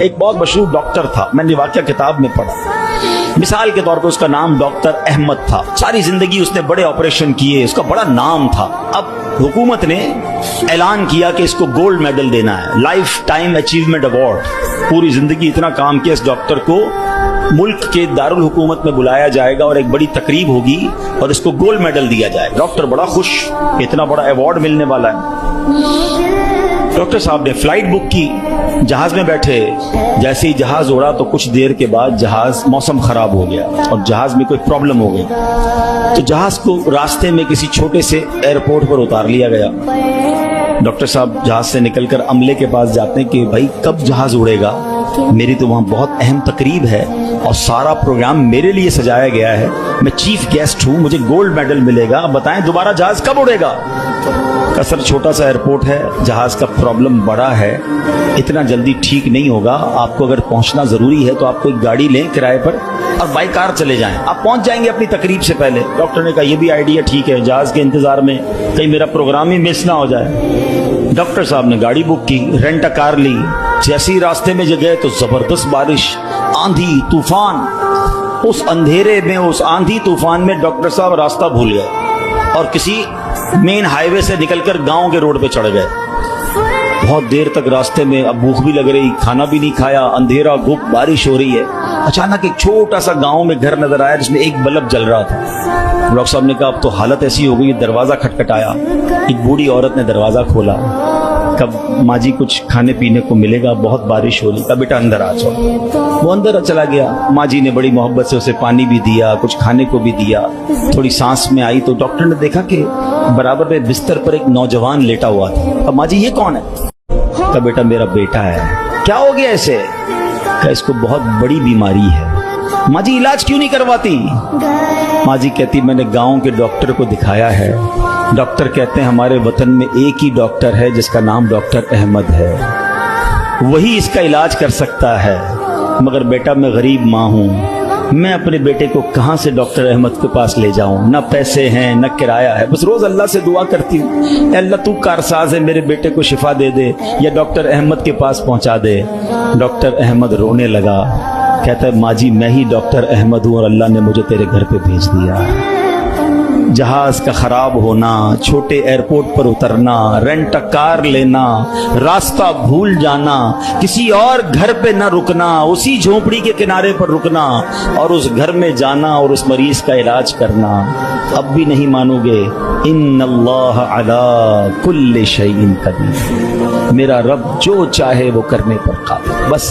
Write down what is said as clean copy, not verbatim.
ایک بہت مشہور ڈاکٹر تھا، میں نے واقعہ کتاب میں پڑھا. مثال کے طور پہ اس کا نام ڈاکٹر احمد تھا. ساری زندگی اس نے بڑے آپریشن کیے، اس کا بڑا نام تھا. اب حکومت نے اعلان کیا کہ اس کو گولڈ میڈل دینا ہے، لائف ٹائم اچیومنٹ ایوارڈ. پوری زندگی اتنا کام کیا، اس ڈاکٹر کو ملک کے دارالحکومت میں بلایا جائے گا اور ایک بڑی تقریب ہوگی اور اس کو گولڈ میڈل دیا جائے گا. ڈاکٹر بڑا خوش، اتنا بڑا ایوارڈ ملنے والا ہے. ڈاکٹر صاحب نے فلائٹ بک کی، جہاز میں بیٹھے. جیسے ہی جہاز اڑا تو کچھ دیر کے بعد جہاز موسم خراب ہو گیا اور جہاز میں کوئی پرابلم ہو گئی. تو جہاز کو راستے میں کسی چھوٹے سے ایئرپورٹ پر اتار لیا گیا. ڈاکٹر صاحب جہاز سے نکل کر عملے کے پاس جاتے ہیں کہ بھائی کب جہاز اڑے گا، میری تو وہاں بہت اہم تقریب ہے اور سارا پروگرام میرے لیے سجایا گیا ہے، میں چیف گیسٹ ہوں، مجھے گولڈ میڈل ملے گا، بتائیں دوبارہ جہاز کب اڑے گا. سر چھوٹا سا ایئرپورٹ ہے، جہاز کا پرابلم بڑا ہے، اتنا جلدی ٹھیک نہیں ہوگا. آپ کو اگر پہنچنا ضروری ہے تو آپ کو ایک گاڑی لیں کرائے پر اور بائی کار چلے جائیں، آپ پہنچ جائیں گے اپنی تقریب سے پہلے. ڈاکٹر نے کہا یہ بھی آئیڈیا ٹھیک ہے، جہاز کے انتظار میں کہیں میرا پروگرام ہی مس نہ ہو جائے. ڈاکٹر صاحب نے گاڑی بک کی، رینٹ کار لی. جیسے ہی راستے میں گئے تو زبردست بارش، آندھی طوفان. اس اندھیرے میں، اس آندھی طوفان میں ڈاکٹر صاحب راستہ بھول گئے اور کسی مین ہائی وے سے نکل کر گاؤں کے روڈ پہ چڑھ گئے. بہت دیر تک راستے میں، اب بھوک بھی لگ رہی، کھانا بھی نہیں کھایا، اندھیرا گھپ، بارش ہو رہی ہے. اچانک ایک چھوٹا سا گاؤں میں گھر نظر آیا جس میں ایک بلب جل رہا تھا. ڈاکٹر صاحب نے کہا اب تو حالت ایسی ہو گئی، دروازہ کھٹکھٹایا. ایک بوڑھی عورت نے دروازہ کھولا. کب ماں جی کچھ کھانے پینے کو ملے گا، بہت بارش ہو رہی. کہا بیٹا اندر آ جاؤ. وہ اندر چلا گیا. ماں جی نے بڑی محبت سے اسے پانی بھی دیا، کچھ کھانے کو بھی دیا. تھوڑی سانس میں آئی تو ڈاکٹر نے دیکھا کہ برابر میں بستر پر ایک نوجوان لیٹا ہوا تھا. اب ماں جی یہ کون ہے؟ کہا بیٹا میرا بیٹا ہے. کیا ہو گیا اسے؟ کہا اس کو بہت بڑی بیماری ہے. ماں جی علاج کیوں نہیں کرواتی؟ ماں جی کہتی میں نے گاؤں کے ڈاکٹر کو دکھایا ہے. ڈاکٹر کہتے ہیں ہمارے وطن میں ایک ہی ڈاکٹر ہے جس کا نام ڈاکٹر احمد ہے، وہی اس کا علاج کر سکتا ہے. مگر بیٹا میں غریب ماں ہوں، میں اپنے بیٹے کو کہاں سے ڈاکٹر احمد کے پاس لے جاؤں؟ نہ پیسے ہیں نہ کرایہ ہے. بس روز اللہ سے دعا کرتی ہوں، اے اللہ تو کارساز ہے، میرے بیٹے کو شفا دے دے یا ڈاکٹر احمد کے پاس پہنچا دے. ڈاکٹر احمد رونے لگا. کہتا ہے ماں جی میں ہی ڈاکٹر احمد ہوں اور اللہ نے مجھے تیرے گھر پہ بھیج دیا. جہاز کا خراب ہونا، چھوٹے ایئرپورٹ پر اترنا، رینٹ کار لینا، راستہ بھول جانا، کسی اور گھر پہ نہ رکنا، اسی جھونپڑی کے کنارے پر رکنا اور اس گھر میں جانا اور اس مریض کا علاج کرنا. اب بھی نہیں مانو گے؟ ان اللہ علی کل شیء قدیر، میرا رب جو چاہے وہ کرنے پر قادر. بس